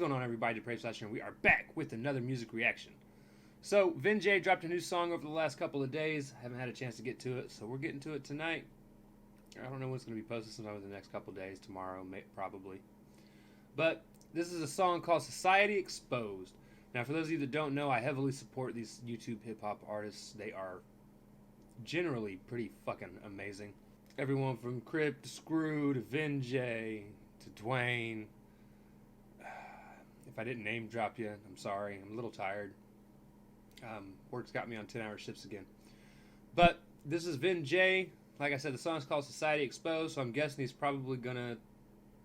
going on, everybody? Depraved Slash, and we are back with another music reaction. So, Vin Jay dropped a new song over the last couple of days. I haven't had a chance to get to it, so we're getting to it tonight. I don't know when it's going to be posted, sometime in the next couple of days, tomorrow, probably. But this is a song called Society Exposed. Now, for those of you that don't know, I heavily support these YouTube hip-hop artists. They are generally pretty fucking amazing. Everyone from Crip to Screw to Vin Jay to Dwayne. If I didn't name drop you, I'm sorry. I'm a little tired. Work's got me on 10-hour shifts again. But this is Vin Jay. Like I said, the song's called Society Exposed, so I'm guessing he's probably going to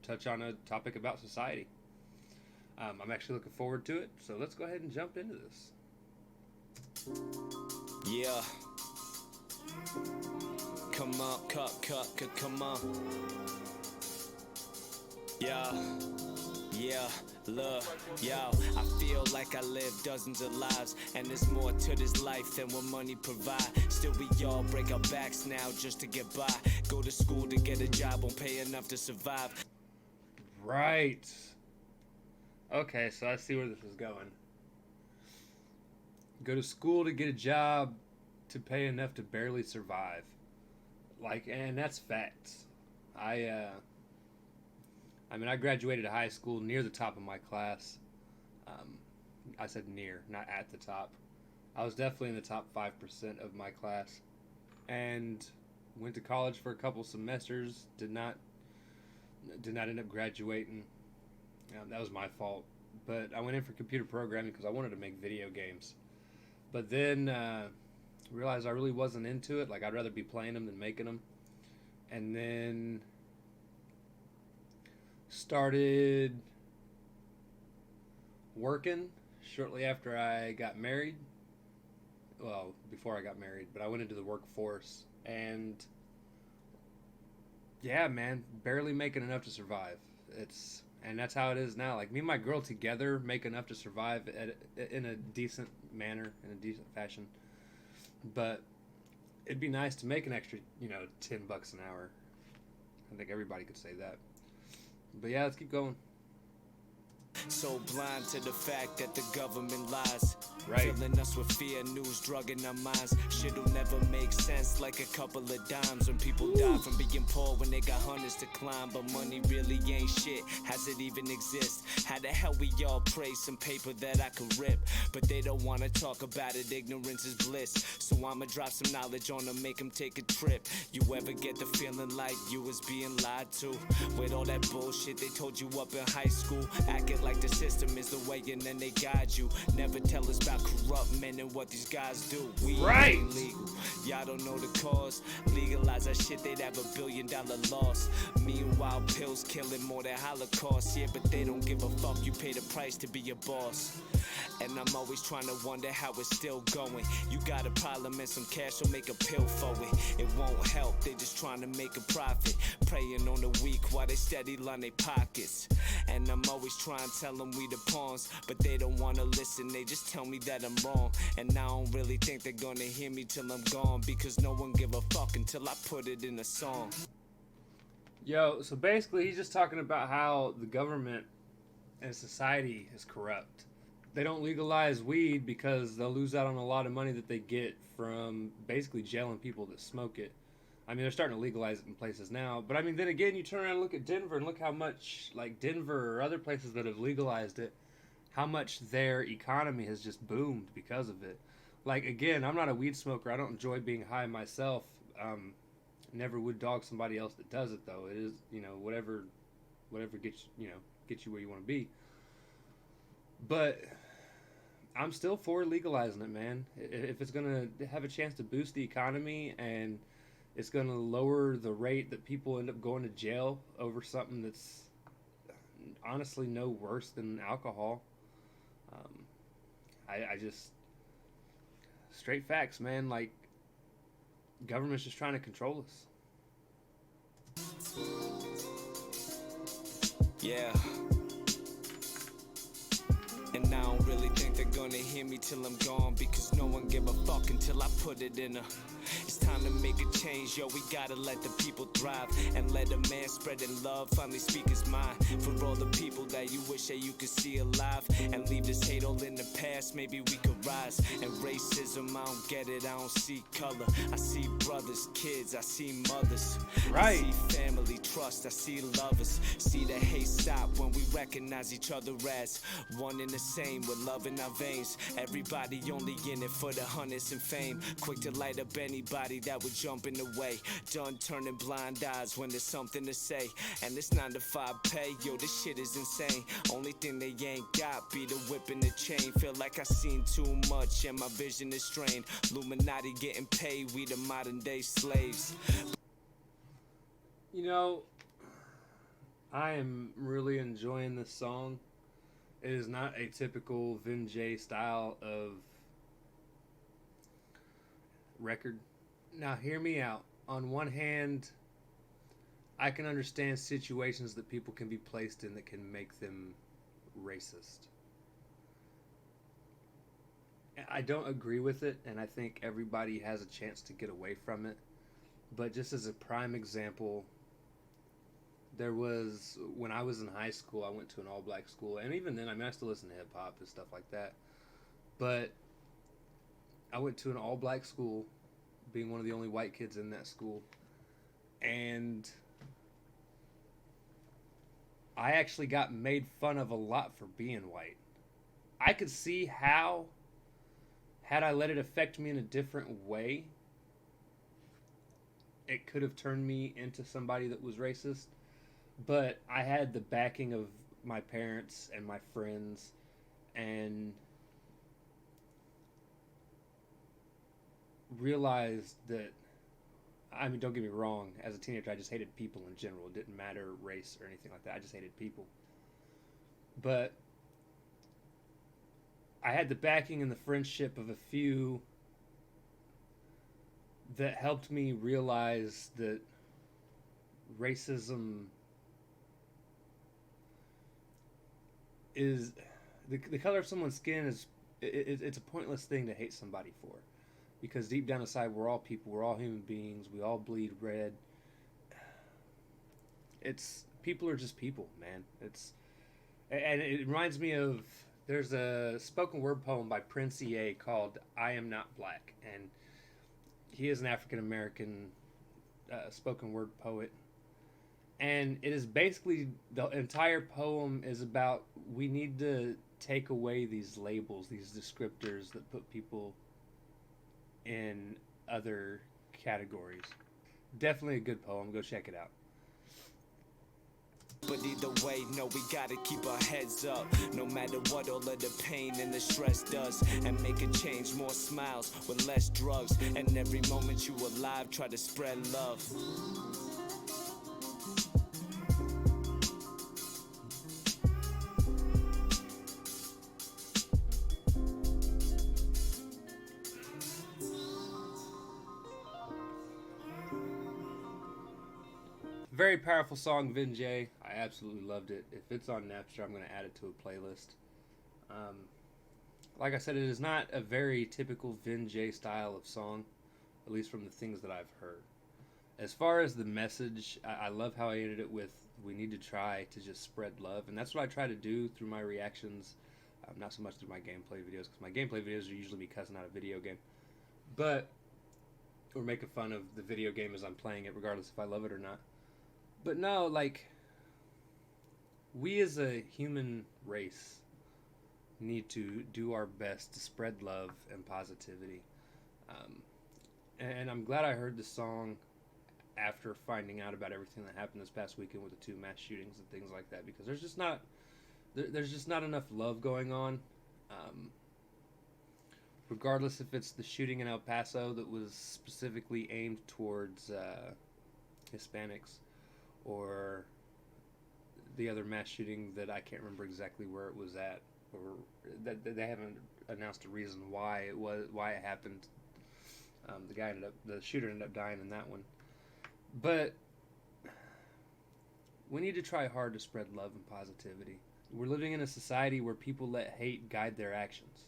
touch on a topic about society. I'm actually looking forward to it, so let's go ahead and jump into this. Yeah. Come on, come on. Yeah, look, yo, I feel like I live dozens of lives, and there's more to this life than what money provide. Still we all break our backs now just to get by. Go to school to get a job, won't pay enough to survive. Right. Okay, so I see where this is going. Go to school to get a job to pay enough to barely survive. Like, and that's facts. I mean, I graduated high school near the top of my class. I said near, not at the top. I was definitely in the top 5% of my class. And went to college for a couple semesters. Did not end up graduating. That was my fault. But I went in for computer programming because I wanted to make video games. But then realized I really wasn't into it. Like, I'd rather be playing them than making them. And then started working shortly after I got married. Well, before I got married, but I went into the workforce, and yeah, man, barely making enough to survive. And that's how it is now. Like, me and my girl together make enough to survive in a decent manner, in a decent fashion. But it'd be nice to make an extra, $10 an hour. I think everybody could say that. But yeah, let's keep going. So blind to the fact that the government lies. Right. Filling us with fear, news, drugging our minds. Shit'll never make sense, like a couple of dimes. When people die from being poor when they got hundreds to climb. But money really ain't shit, has it even exist? How the hell we all pray some paper that I could rip? But they don't wanna talk about it, ignorance is bliss. So I'ma drop some knowledge on them, make them take a trip. You ever get the feeling like you was being lied to? With all that bullshit they told you up in high school, acting like the system is the way and then they guide you. Never tell us about corrupt men and what these guys do. We ain't legal, y'all don't know the cause. Legalize that shit, they'd have $1 billion loss. Meanwhile, pills killing more than Holocaust. Yeah, but they don't give a fuck, you pay the price to be a boss. And I'm always trying to wonder how it's still going. You got a problem and some cash, so make a pill for it. It won't help, they just trying to make a profit. Preying on the weak while they steady line their pockets. And I'm always trying to tell them we the pawns, but they don't wanna listen, they just tell me that I'm wrong. And I don't really think they're gonna hear me till I'm gone, because no one give a fuck until I put it in a song. Yo, so basically he's just talking about how the government and society is corrupt. They don't legalize weed because they'll lose out on a lot of money that they get from basically jailing people that smoke it. I mean, they're starting to legalize it in places now. But I mean, then again, you turn around and look at Denver and look how much, like Denver or other places that have legalized it, how much their economy has just boomed because of it. Like, again, I'm not a weed smoker. I don't enjoy being high myself. Never would dog somebody else that does it, though. It is, whatever gets you where you want to be. But I'm still for legalizing it, man. If it's going to have a chance to boost the economy and it's going to lower the rate that people end up going to jail over something that's honestly no worse than alcohol. I just, straight facts, man. Like, government's just trying to control us. Yeah. And I don't really think they're gonna hear me till I'm gone, because no one give a fuck until I put it in her. It's time to make a change, yo, we gotta let the people thrive, and let a man spreading love finally speak his mind. For all the people that you wish that you could see alive, and leave this hate all in the past, maybe we could rise. And racism, I don't get it, I don't see color. I see brothers, kids, I see mothers. Right. I see family, trust, I see lovers. See the hate stop when we recognize each other as one and the same, with love in our veins. Everybody only in it for the hundreds and fame, quick to light up anybody that would jump in the way. Done turning blind eyes when there's something to say. And it's 9 to 5 pay, yo, this shit is insane. Only thing they ain't got be the whip and the chain. Feel like I seen too much and my vision is strained. Illuminati getting paid, we the modern day slaves. You know, I am really enjoying this song. It is not a typical Vin Jay style of record. Now, hear me out. On one hand, I can understand situations that people can be placed in that can make them racist. I don't agree with it, and I think everybody has a chance to get away from it. But just as a prime example, there was, when I was in high school, I went to an all-black school, and even then, I mean, I still listen to hip-hop and stuff like that, but I went to an all-black school, being one of the only white kids in that school, and I actually got made fun of a lot for being white. I could see how, had I let it affect me in a different way, it could have turned me into somebody that was racist. But I had the backing of my parents and my friends, and realized that, I mean, don't get me wrong, as a teenager, I just hated people in general. It didn't matter race or anything like that. I just hated people. But I had the backing and the friendship of a few that helped me realize that racism is, the color of someone's skin is, it's a pointless thing to hate somebody for, because deep down inside we're all people, we're all human beings, we all bleed red. It's, people are just people, man. It's, and it reminds me of, there's a spoken word poem by Prince EA called I Am Not Black, and he is an African American spoken word poet. And it is basically, the entire poem is about, we need to take away these labels, these descriptors that put people in other categories. Definitely a good poem. Go check it out. But either way, no, we gotta keep our heads up, no matter what all of the pain and the stress does, and make a change, more smiles with less drugs, and every moment you alive, try to spread love. Very powerful song, Vin Jay. I absolutely loved it. If it's on Napster, I'm going to add it to a playlist. Like I said, it is not a very typical Vin Jay style of song, at least from the things that I've heard. As far as the message, I love how I ended it with, we need to try to just spread love. And that's what I try to do through my reactions, not so much through my gameplay videos, because my gameplay videos are usually me cussing out a video game. But, or making fun of the video game as I'm playing it, regardless if I love it or not. But no, like, we as a human race need to do our best to spread love and positivity. And I'm glad I heard the song after finding out about everything that happened this past weekend with the 2 mass shootings and things like that, because there's just not enough love going on. Regardless if it's the shooting in El Paso that was specifically aimed towards Hispanics, or the other mass shooting that I can't remember exactly where it was at, or that they haven't announced a reason why it happened. The shooter ended up dying in that one. But we need to try hard to spread love and positivity. We're living in a society where people let hate guide their actions.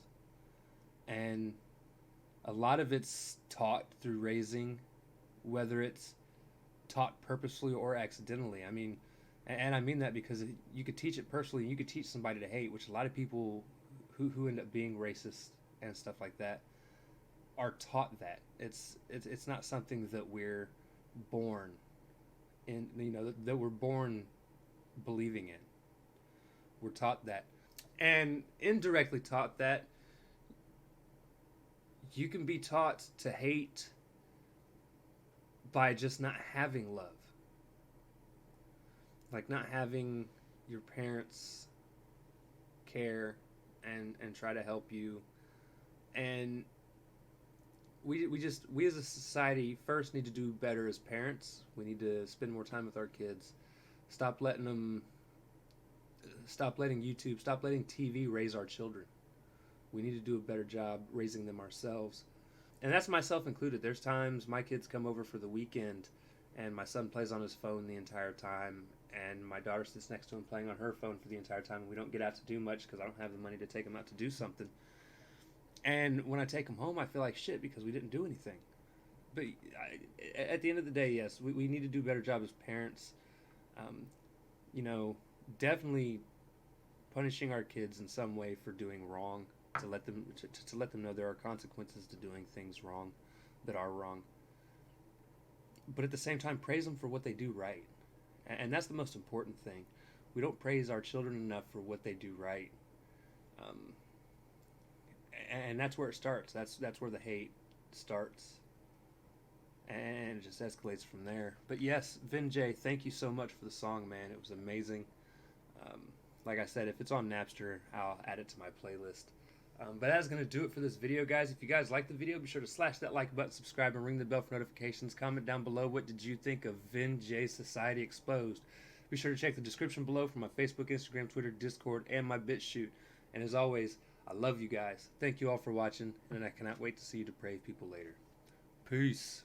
And a lot of it's taught through raising, whether it's taught purposefully or accidentally. I mean, and I mean that because you could teach it personally, you could teach somebody to hate, which a lot of people who end up being racist and stuff like that are taught that. It's not something that we're born in, that we're born believing in. We're taught that. And indirectly taught that you can be taught to hate by just not having love. Like not having your parents care and try to help you. And we as a society first need to do better as parents. We need to spend more time with our kids. Stop letting YouTube, stop letting TV raise our children. We need to do a better job raising them ourselves. And that's myself included. There's times my kids come over for the weekend and my son plays on his phone the entire time and my daughter sits next to him playing on her phone for the entire time, and we don't get out to do much because I don't have the money to take him out to do something. And when I take him home, I feel like shit because we didn't do anything. But at the end of the day, yes, we need to do a better job as parents. Definitely punishing our kids in some way for doing wrong, to let them know there are consequences to doing things wrong that are wrong. But at the same time, praise them for what they do right. And that's the most important thing. We don't praise our children enough for what they do right. And that's where it starts. That's where the hate starts. And it just escalates from there. But yes, Vin Jay, thank you so much for the song, man. It was amazing. Like I said, if it's on Napster, I'll add it to my playlist. But that's going to do it for this video, guys. If you guys like the video, be sure to slash that like button, subscribe, and ring the bell for notifications. Comment down below, what did you think of Vin Jay Society Exposed? Be sure to check the description below for my Facebook, Instagram, Twitter, Discord, and my BitChute. And as always, I love you guys. Thank you all for watching, and I cannot wait to see you depraved people later. Peace.